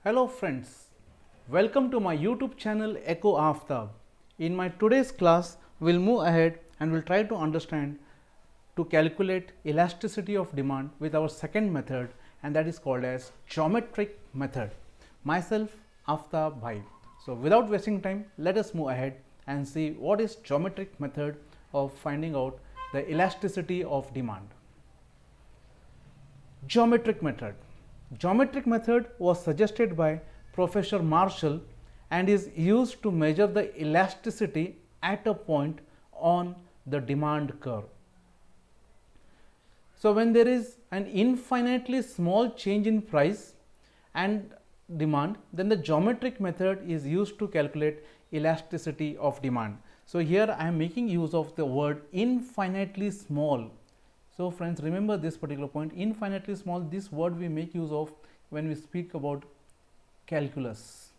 Hello friends, welcome to my YouTube channel Echo Aftab. In my today's class, we'll move ahead and we'll try to understand to calculate elasticity of demand with our second method, and that is called as geometric method. Myself Aftab Bhai. So without wasting time, let us move ahead and see what is geometric method of finding out the elasticity of demand. Geometric method. Geometric method was suggested by Professor Marshall and is used to measure the elasticity at a point on the demand curve. So, when there is an infinitely small change in price and demand, then the geometric method is used to calculate elasticity of demand. So, here I am making use of the word infinitely small. So, friends, remember this particular point, infinitely small. This word we make use of when we speak about calculus.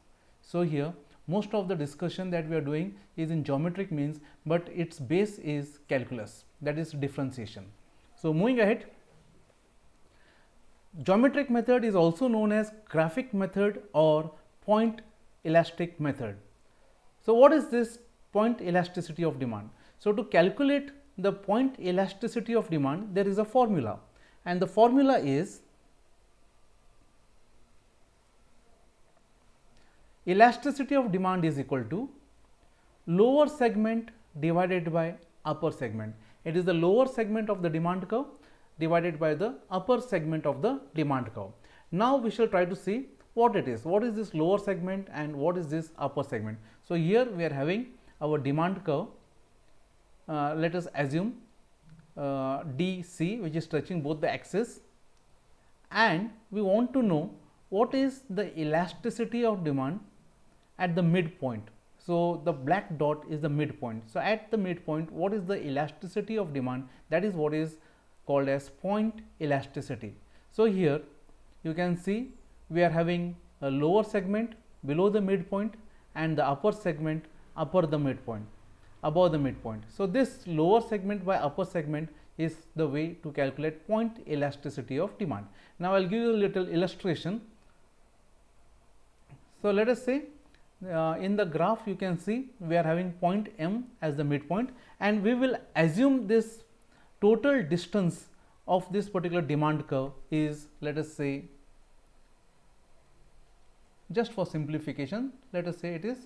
So, here most of the discussion that we are doing is in geometric means, but its base is calculus, that is differentiation. So, moving ahead, geometric method is also known as graphic method or point elastic method. So, what is this point elasticity of demand? So, to calculate the point elasticity of demand, there is a formula, and the formula is elasticity of demand is equal to lower segment divided by upper segment. It is the lower segment of the demand curve divided by the upper segment of the demand curve. Now, we shall try to see what it is. What is this lower segment and what is this upper segment? So, here we are having our demand curve. Let us assume DC, which is touching both the axes, and we want to know what is the elasticity of demand at the midpoint. So, the black dot is the midpoint. So, at the midpoint, what is the elasticity of demand? That is what is called as point elasticity. So, here you can see we are having a lower segment below the midpoint and the upper segment above the midpoint. So, this lower segment by upper segment is the way to calculate point elasticity of demand. Now, I will give you a little illustration. So, let us say in the graph you can see we are having point M as the midpoint, and we will assume this total distance of this particular demand curve is, let us say, just for simplification, let us say it is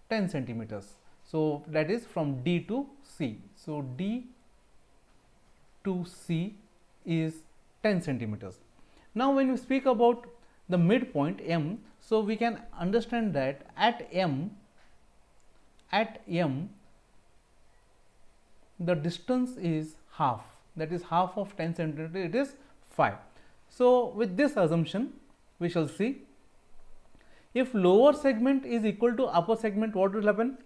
10 centimeters. So, that is from D to C. So, D to C is 10 centimeters. Now, when we speak about the midpoint M, so we can understand that at M the distance is half, that is half of 10 centimeter, it is 5. So, with this assumption we shall see if lower segment is equal to upper segment, what will happen?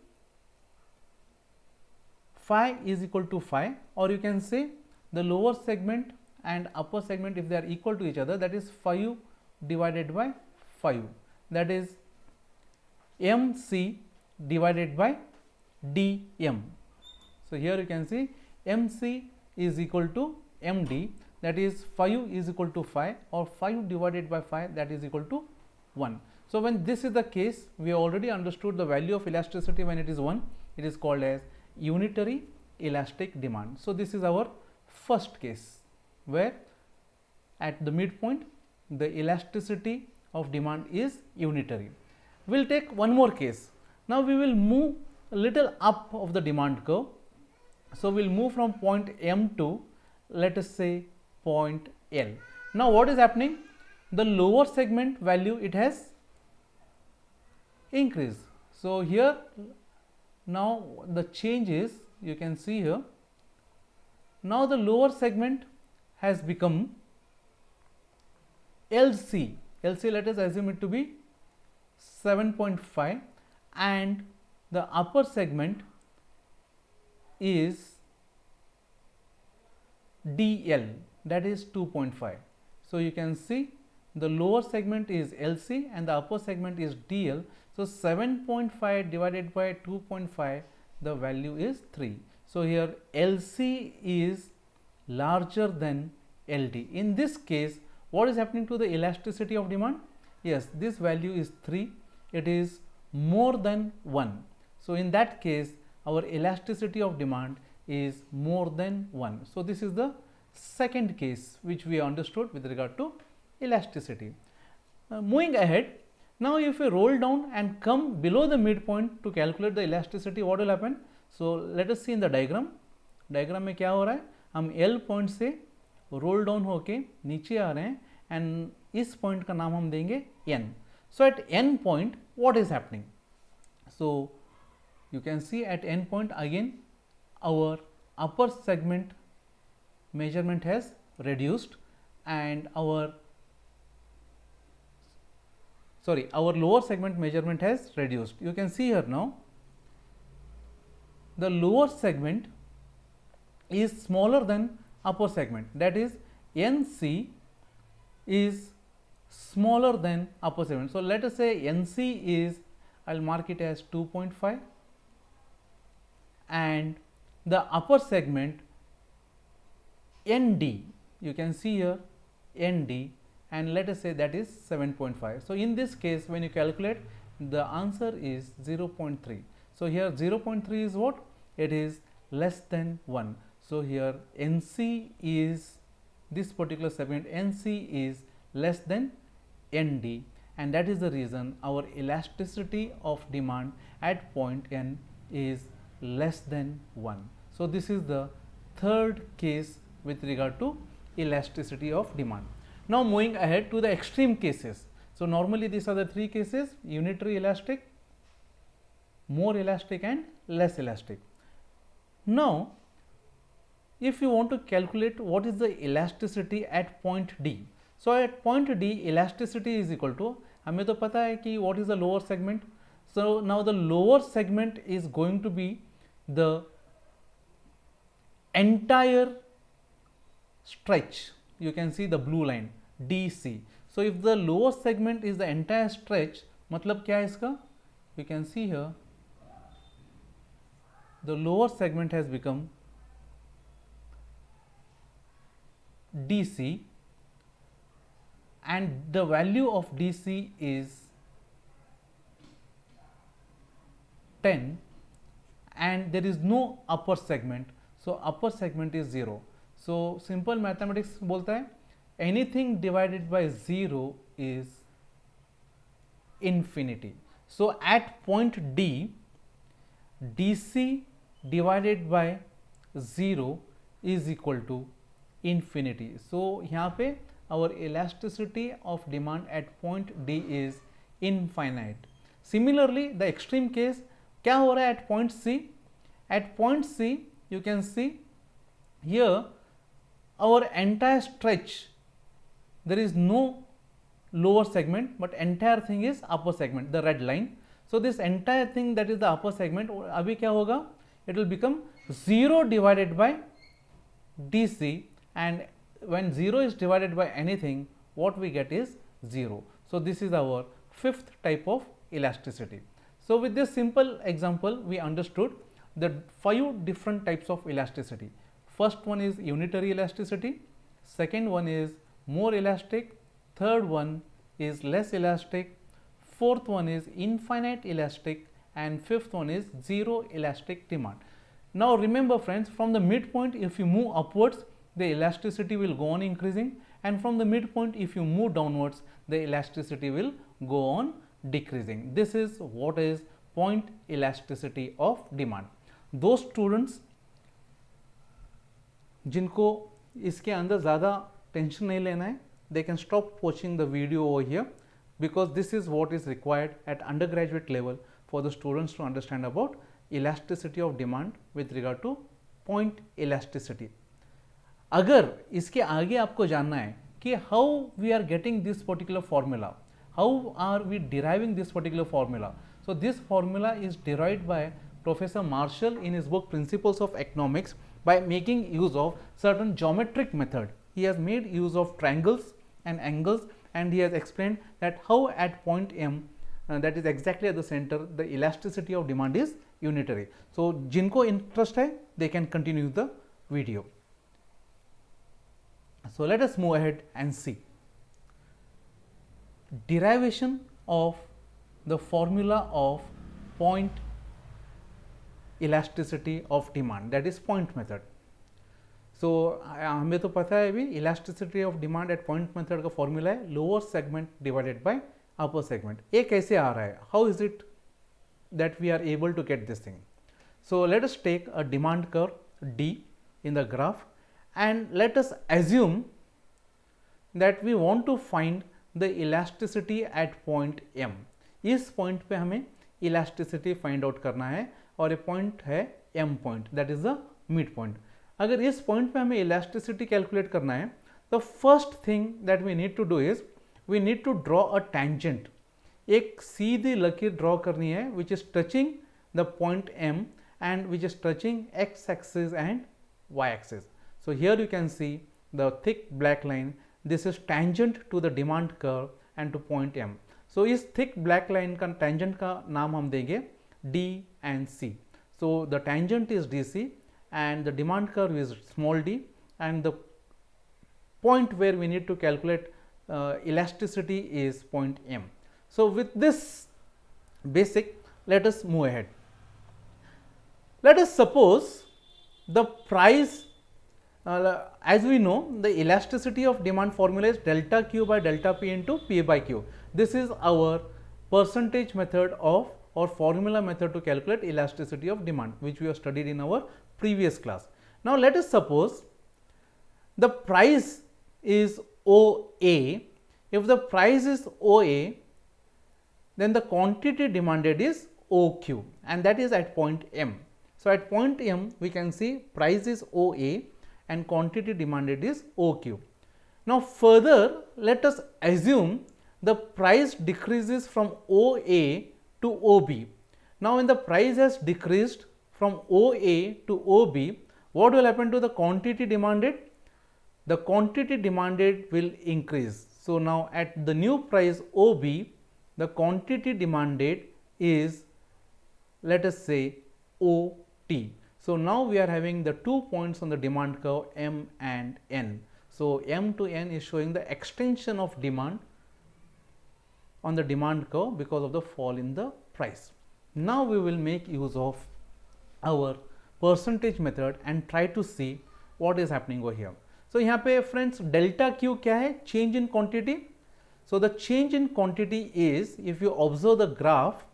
Phi is equal to phi, or you can say the lower segment and upper segment, if they are equal to each other, that is phi u divided by phi u, that is MC divided by dm. So, here you can see MC is equal to MD, that is phi u is equal to phi, or phi u divided by phi, that is equal to 1. So, when this is the case, we already understood the value of elasticity when it is 1, it is called as unitary elastic demand. So, this is our first case where at the midpoint the elasticity of demand is unitary. We will take one more case. Now, we will move a little up of the demand curve. So, we will move from point M to, let us say, point L. Now, what is happening? The lower segment value, it has increased. So, here now the change is, you can see here, now the lower segment has become LC. LC, let us assume it to be 7.5, and the upper segment is DL, that is 2.5. So, you can see the lower segment is LC and the upper segment is DL. So, 7.5 divided by 2.5, the value is 3. So, here LC is larger than LD. In this case, what is happening to the elasticity of demand? yes, this value is 3, it is more than 1. So in that case our elasticity of demand is more than 1. So this is the second case which we understood with regard to elasticity. Moving ahead, now if we roll down and come below the midpoint to calculate the elasticity, what will happen? So let us see in the diagram. Diagram में क्या हो रहा है, हम L point से roll down होके नीचे आ रहे हैं एंड इस पॉइंट का नाम हम देंगे N. So at N point what is happening? So you can see at N point again our upper segment measurement has reduced and our lower segment measurement has reduced. You can see here now the lower segment is smaller than upper segment, that is NC is smaller than upper segment. So let us say NC is, I will mark it as 2.5 and the upper segment ND, you can see here ND, and let us say that is 7.5. So in this case when you calculate, the answer is 0.3. So here 0.3 is what? It is less than 1. So here NC is, this particular segment NC is less than ND, and that is the reason our elasticity of demand at point N is less than 1. So this is the third case with regard to elasticity of demand. Now moving ahead to the extreme cases. So normally these are the three cases: unitary elastic, more elastic and less elastic. Now if you want to calculate what is the elasticity at point D, so at point D elasticity is equal to, हमें तो पता है कि what is the lower segment. So now the lower segment is going to be the entire stretch. You can see the blue line DC. So if the lower segment is the entire stretch, मतलब क्या है इसका? You can see here the lower segment has become DC and the value of DC is 10 and there is no upper segment. So upper segment is 0. So simple mathematics बोलता है anything divided by 0 is infinity. So at point D, DC divided by 0 is equal to infinity. So यहाँ पे our elasticity of demand at point D is infinite. Similarly the extreme case क्या हो रहा है at point C? At point C you can see here our entire stretch, there is no lower segment but entire thing is upper segment, the red line. So this entire thing that is the upper segment, अभी क्या होगा? It will become 0 divided by DC, and when 0 is divided by anything, what we get is 0. So this is our fifth type of elasticity. So with this simple example we understood the 5 different types of elasticity. First one is unitary elasticity, second one is more elastic, third one is less elastic, fourth one is infinite elastic, and fifth one is zero elastic demand. Now remember friends, from the midpoint if you move upwards, the elasticity will go on increasing, and from the midpoint if you move downwards, the elasticity will go on decreasing. This is what is point elasticity of demand. Those students जिनको इसके अंदर ज़्यादा tension नहीं लेना है, they can stop watching the video over here, because this is what is required at undergraduate level for the students to understand about elasticity of demand with regard to point elasticity. अगर इसके आगे आपको जानना है कि how we are getting this particular formula, how are we deriving this particular formula, so this formula is derived by Professor Marshall in his book Principles of Economics by making use of certain geometric method. He has made use of triangles and angles, and he has explained that how at point M, that is exactly at the center, the elasticity of demand is unitary. So जिनको interest है, they can continue the video. So let us move ahead and see. derivation of the formula of point elasticity of demand, that is point method. So हमें तो पता है अभी elasticity of demand eight point method का formula है lower segment divided by upper segment. ये कैसे आ रहा है, how is it that we are able to get this thing? So let us take a demand curve D in the graph and let us assume that we want to find the elasticity at point M. इस point पे हमें elasticity find out करना है और ये point है M point, that is the mid point. अगर इस पॉइंट पे हमें इलास्टिसिटी कैलकुलेट करना है तो first thing that we need to do is we need to draw a tangent. एक सीधी लकीर ड्रॉ करनी है which is touching the point M and which is touching x axis and y axis. So here you can see the thick black line, this is tangent to the demand curve and to point M. So इस thick black line का tangent का नाम हम देंगे D and C. So the tangent is DC and the demand curve is small d and the point where we need to calculate elasticity is point M. So with this basic, let us move ahead. Let us suppose the price, as we know, the elasticity of demand formula is delta Q by delta P into P by Q. This is our percentage method of or formula method to calculate elasticity of demand, which we have studied in our previous class. Now let us suppose the price is OA. If the price is OA, then the quantity demanded is OQ and that is at point M. So at point M we can see price is OA and quantity demanded is OQ. Now further let us assume the price decreases from OA to OB. Now when the price has decreased from OA to OB, what will happen to the quantity demanded? The quantity demanded will increase. So now at the new price OB, the quantity demanded is, let us say, OT. So now we are having the 2 points on the demand curve M and N. So M to N is showing the extension of demand on the demand curve because of the fall in the price. Now we will make use of our percentage method and try to see what is happening over here. So यहाँ पे friends delta Q क्या है? Change in quantity. So the change in quantity is, if you observe the graph,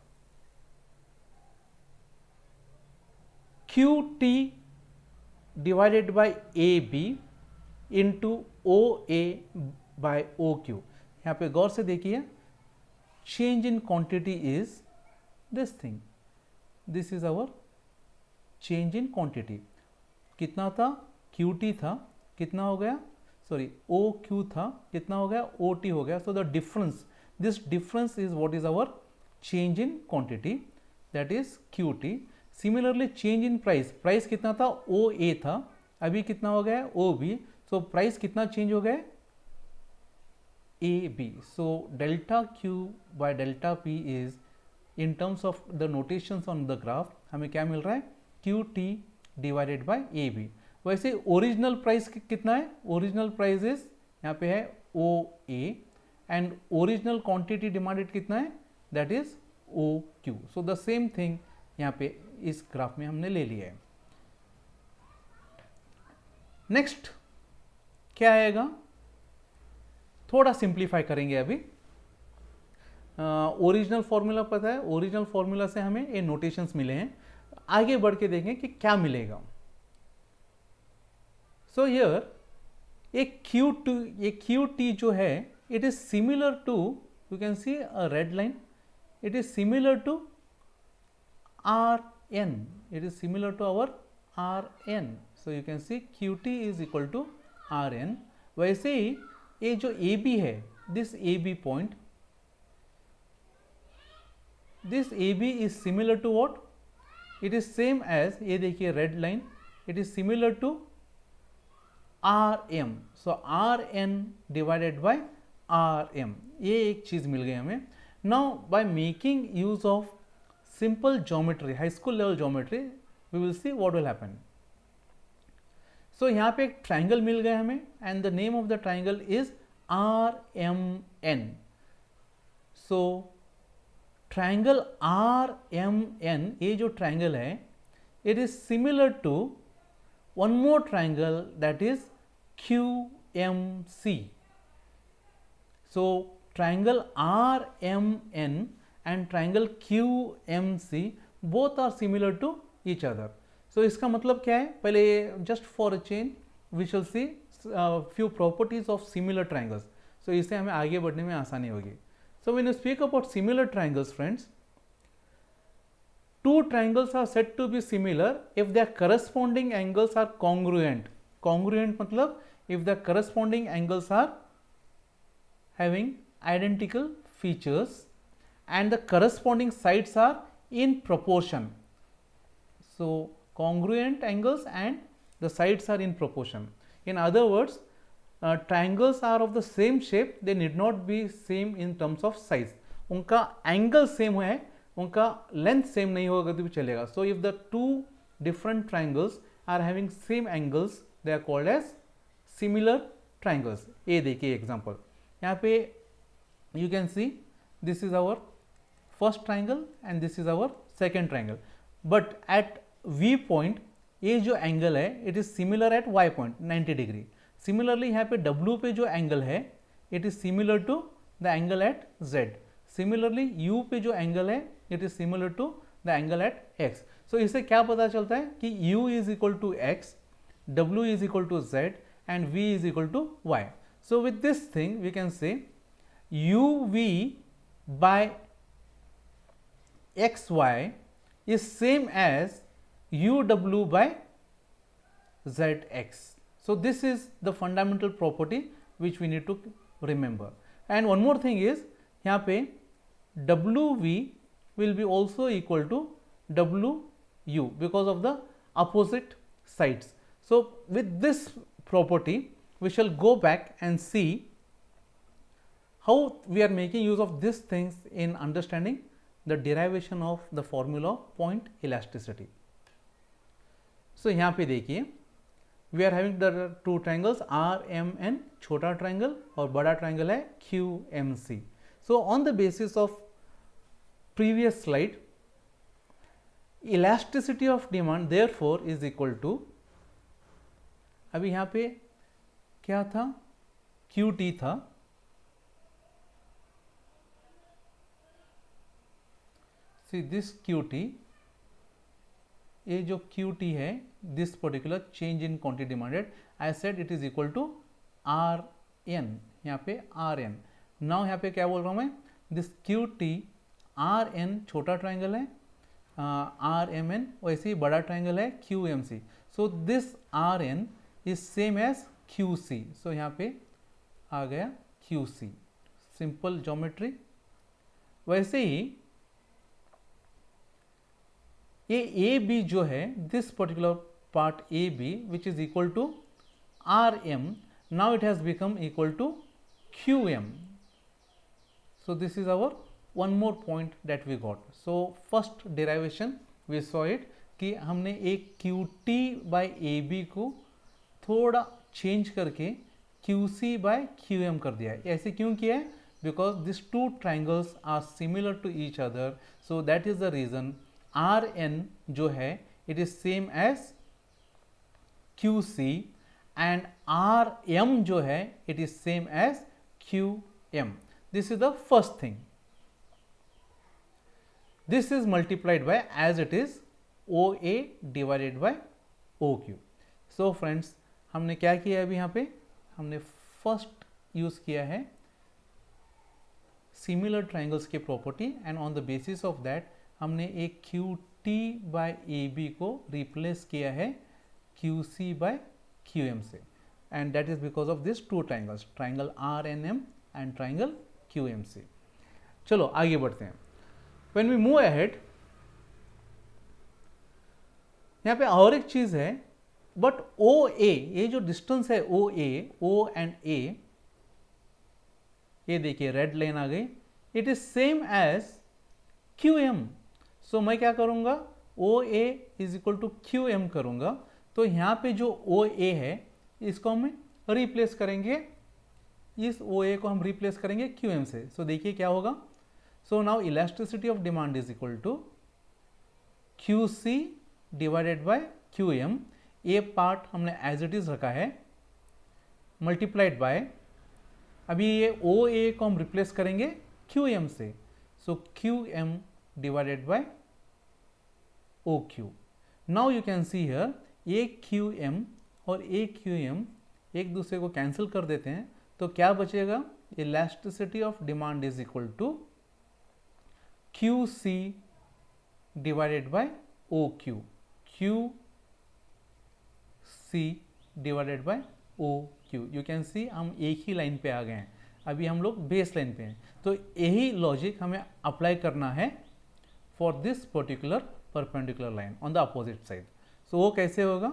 QT divided by AB into OA by OQ. यहाँ पे गौर से देखिए, change in quantity is this thing. This is our change in quantity. कितना था? QT था, कितना हो गया? Sorry, OQ था, कितना हो गया? OT हो गया. So the difference, this difference is what is our change in quantity, that is QT. Similarly change in price, price कितना था? OA था, अभी कितना हो गया? OB. So price कितना change हो गया? AB. So delta Q by delta P is, in terms of the notations on the graph, हमें क्या मिल रहा है? QT divided by AB. वैसे ओरिजिनल प्राइस कितना है? ओरिजिनल प्राइस इज यहाँ पे है OA and original quantity demanded कितना है? That is OQ. So the same thing यहाँ पे इस ग्राफ में हमने ले लिया है. नेक्स्ट क्या आएगा? थोड़ा सिंप्लीफाई करेंगे. अभी ओरिजिनल फॉर्मूला पता है, ओरिजिनल फॉर्मूला से हमें ये नोटेशंस मिले हैं. आगे बढ़ के देखें कि क्या मिलेगा. So here a QT जो है, it is similar to, you can see a red line, it is similar to RN, it is similar to our RN. So you can see QT is equal to RN. वैसे ही ये जो AB है, this AB point, this AB is similar to what? It is same as, ये देखिए red line, it is similar to RM. So RN divided by RM. ये एक चीज मिल गई हमें. Now by making use of simple geometry, high school level geometry, we will see what will happen. So यहाँ पे एक triangle मिल गया हमें and the name of the triangle is RMN. So triangle R M N, ये जो triangle है, it is similar to one more triangle that is Q M C. So triangle RMN and triangle QMC both are similar to each other. So इसका मतलब क्या है? पहले just for a change we shall see few properties of similar triangles. So इससे हमें आगे बढ़ने में आसानी होगी. So when you speak about similar triangles, friends, two triangles are said to be similar if their corresponding angles are congruent. Congruent मतलब if the corresponding angles are having identical features and the corresponding sides are in proportion. So congruent angles and the sides are in proportion. In other words, triangles are of the same shape, they need not be same in terms of size. उनका angle same है, उनका length same नहीं होगा तो भी चलेगा. So if the two different triangles are having same angles, they are called as similar triangles. ये देखिए example. यहाँ पे you can see this is our first triangle and this is our second triangle, but at V point ये जो angle है it is similar at Y point 90 degree. Similarly यहाँ पे W पे जो angle है it is similar to the angle at Z. Similarly U पे जो angle है it is similar to the angle at X. So इससे क्या पता चलता है कि U is equal to X, W is equal to Z and V is equal to Y. So with this thing we can say UV by XY is same as UW by ZX. So this is the fundamental property which we need to remember. And one more thing is यहाँ पे WV will be also equal to WU because of the opposite sides. So with this property we shall go back and see how we are making use of these things in understanding the derivation of the formula of point elasticity. So यहाँ पे देखिए we are having the two triangles RMN, छोटा triangle और बड़ा triangle है QMC. So on the basis of previous slide, elasticity of demand therefore is equal to, अभी यहाँ पे क्या था, QT था, see this QT, ये जो QT है this particular change in quantity demanded, I said it is equal to RN, यहाँ पे RN. now यहाँ पे क्या बोल रहा हूँ मैं, this QT RN छोटा ट्राइंगल है, RMN वैसे ही बड़ा ट्राइंगल है QMC. so this RN is same as QC. so यहाँ पे आ गया QC, सिंपल ज्योमेट्री. वैसे ही ये ए बी जो है this particular part A B which is equal to R M, now it has become equal to Q M. So this is our one more point that we got. So first derivation we saw it कि हमने एक Q T by A B को थोड़ा change करके Q C by Q M कर दिया है. ऐसे क्यों किया है? Because this two triangles are similar to each other. So that is the reason R N जो है it is same as Q C and R M जो है it is same as Q M. This is the first thing. This is multiplied by as it is O A divided by O Q. So friends हमने क्या किया है अभी यहाँ पे, हमने फर्स्ट यूज किया है सिमिलर ट्राइंगल्स के property and on the basis of that हमने एक Q T by A B को रिप्लेस किया है Q C by Q M से, and that is because of this two triangles, triangle R N M and triangle Q M C. चलो आगे बढ़ते हैं. व्हेन वी मूव अहेड, यहाँ पे और एक चीज है, बट ओ ए, ये जो डिस्टेंस है ओ एंड ए, ये देखिए रेड लाइन आ गई, it is same as Q M. So मैं क्या करूंगा, O A is equal to Q M करूंगा. तो यहाँ पे जो ओ ए है इसको हम रिप्लेस करेंगे, इस ओ ए को हम रिप्लेस करेंगे क्यू एम से. सो देखिए क्या होगा, so now elasticity of demand is equal to QC divided by QM, ये पार्ट हमने एज इट इज रखा है, मल्टीप्लाइड बाय, अभी ये OA को हम रिप्लेस करेंगे QM से, सो QM divided by OQ. Now you can see here AQM और AQM एक दूसरे को कैंसिल कर देते हैं, तो क्या बचेगा, elasticity of demand is equal to QC divided by OQ, QC divided by OQ. You can see हम एक ही लाइन पे आ गए हैं, अभी हम लोग बेस लाइन पे हैं, तो यही लॉजिक हमें अप्लाई करना है for this particular perpendicular line on the opposite side. So वो कैसे होगा,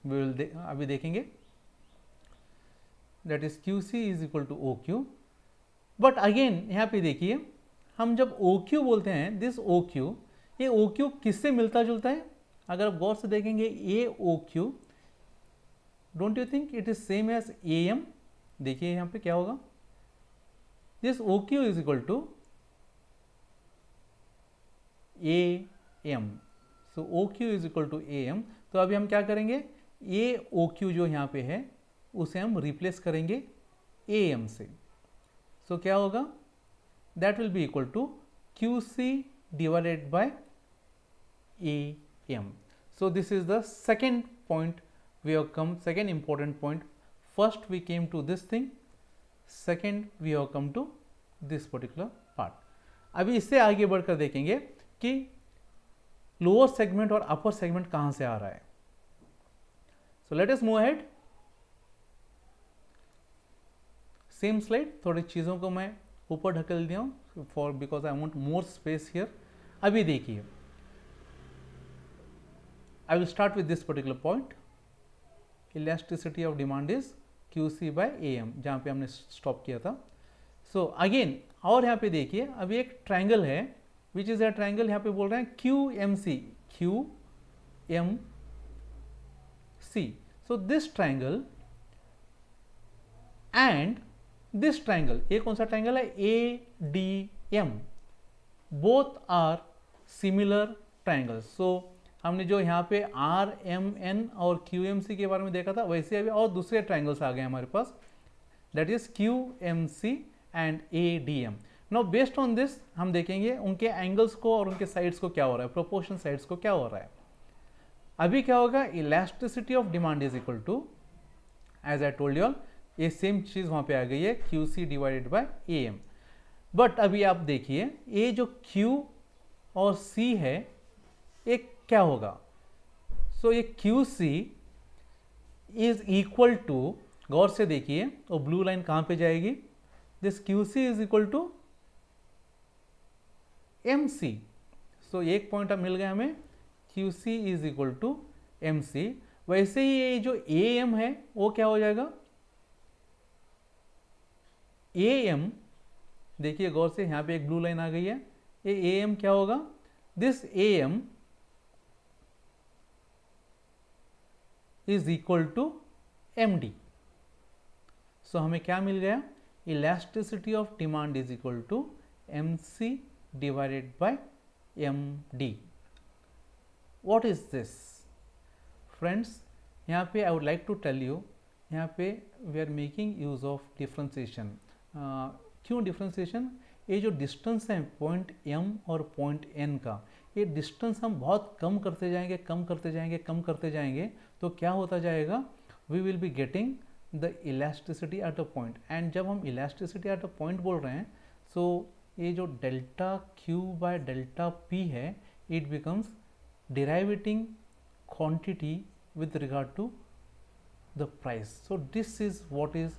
वी विल अभी देखेंगे. That is QC is equal to OQ. But again यहाँ पे देखिए, हम जब OQ बोलते हैं, दिस OQ, ये OQ किससे मिलता जुलता है, अगर आप गौर से देखेंगे ये OQ, don't you think it is same as AM. देखिए यहाँ पे क्या होगा, this OQ is equal to AM. So OQ is equal to AM. तो अभी हम क्या करेंगे, ये OQ जो यहाँ पे है उसे हम रिप्लेस करेंगे AM से. सो क्या होगा, that will be equal to QC divided by AM. So this is the second point we have come, second important point. First we came to this thing, second we have come to this particular part. अभी इससे आगे बढ़कर देखेंगे कि lower segment और upper segment कहां से आ रहा है. So let us move ahead. Same slide, थोड़ी चीज़ों को मैं ऊपर ढकेल दिया हूँ for because I want more space here. अभी देखिए, I will start with this particular point. Elasticity of demand is QC by AM, जहाँ पे हमने स्टॉप किया था. सो अगेन, और यहाँ पे देखिए, अभी एक ट्रायंगल है, विच इज अ ट्रायंगल, यहाँ पे बोल रहे हैं QMC, QMC. So this triangle and this triangle, ये कौन सा ट्रायंगल है, ADM, both are similar triangles. So हमने जो यहाँ पे RMN और QMC के बारे में देखा था, वैसे अभी और दूसरे ट्रायंगल्स आ गए हमारे पास, that is QMC and ADM. Now based on this हम देखेंगे उनके एंगल्स को और उनके साइड्स को क्या हो रहा है, प्रोपोर्शन साइड्स को क्या हो रहा है. अभी क्या होगा, elasticity of demand is equal to, as I told you all, ये सेम चीज वहां पे आ गई है, QC divided by AM. But अभी आप देखिए, ये जो Q और C है, एक क्या होगा, सो ये QC इज इक्वल टू, गौर से देखिए वो ब्लू लाइन कहां पे जाएगी, this QC is equal to MC. So एक पॉइंट अब मिल गया हमें, QC is equal to MC. वैसे ही ये जो AM है वो क्या हो जाएगा, AM, देखिए गौर से यहां पे एक ब्लू लाइन आ गई है, ये AM क्या होगा, this AM is equal to MD. So हमें क्या मिल गया, elasticity of demand is equal to MC divided by MD. What is this friends, यहाँ पे I would like to tell you, यहाँ पे we are making use of differentiation. क्यों differentiation, ये जो डिस्टेंस है पॉइंट M और पॉइंट N का, ये डिस्टेंस हम बहुत कम करते जाएंगे, कम करते जाएंगे, कम करते जाएंगे, तो क्या होता जाएगा, we will be getting the elasticity at a point. And जब हम इलास्टिसिटी एट अ पॉइंट बोल रहे हैं, सो ये जो delta Q by delta P है, it becomes derivating quantity with regard to the price. So this is what is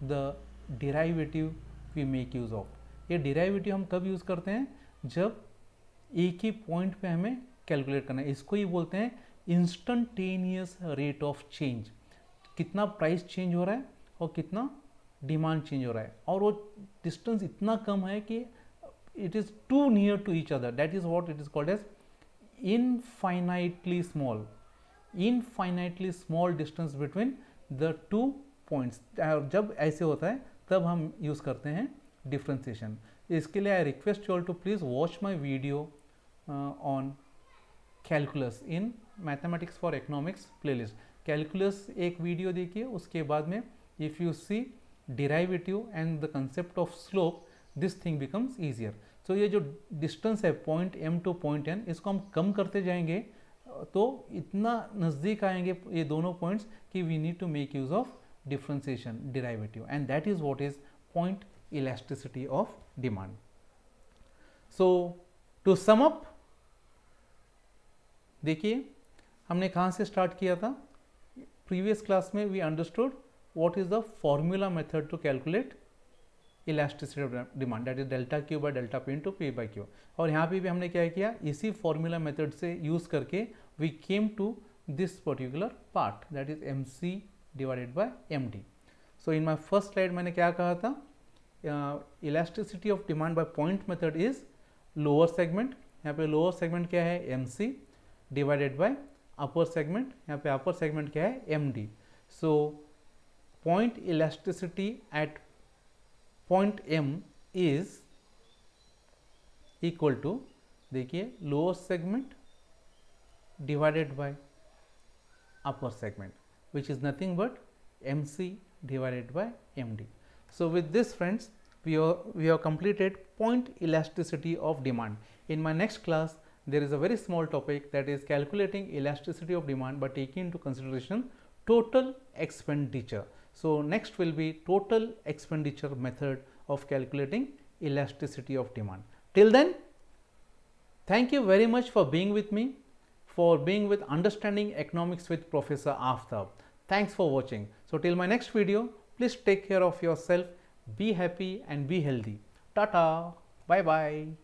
the derivative we make use of. ये derivative हम कब use करते हैं, जब एक ही पॉइंट पे हमें कैलकुलेट करना है. इसको ही बोलते हैं इंस्टेंटेनियस रेट ऑफ चेंज. कितना प्राइस चेंज हो रहा है और कितना डिमांड चेंज हो रहा है, और वो डिस्टेंस इतना कम है कि it is too near to each other. That is what it is called as infinitely small, infinitely small distance between the two points. जब ऐसे होता है तब हम यूज करते हैं डिफ्रेंसिएशन. इसके लिए I request you all to please watch my video on calculus in mathematics for economics playlist. Calculus एक वीडियो देखिए, उसके बाद में if you see derivative and the concept of slope, this thing becomes easier. So ये जो distance है point M to point N, इसको हम कम करते जाएंगे तो इतना नज़दीक आएंगे ये दोनों पॉइंट्स कि we need to make use of differentiation derivative, and that is what is point elasticity of demand. So to sum up, देखिए हमने कहाँ से स्टार्ट किया था। प्रीवियस क्लास में we understood what is the formula method to calculate elasticity of demand, that is delta Q by delta P into P by Q. और यहाँ पे भी हमने क्या किया, इसी फॉर्मूला मेथड से यूज़ करके we came to this particular part, that is M C divided by M D. So in my first slide मैंने क्या कहा था, elasticity of demand by point method is lower segment, यहाँ पे lower segment क्या है M C divided by upper segment, यहाँ पे अपर सेगमेंट क्या है M D. So point elasticity at point M is equal to, देखिए lower segment divided by upper segment, which is nothing but MC divided by MD. So with this friends, we have completed point elasticity of demand. In my next class, there is a very small topic, that is calculating elasticity of demand by taking into consideration total expenditure. So next will be total expenditure method of calculating elasticity of demand. Till then, thank you very much for being with me, for being with Understanding Economics with Professor Aftab. Thanks for watching. So till my next video, please take care of yourself, be happy and be healthy. Tata, bye bye.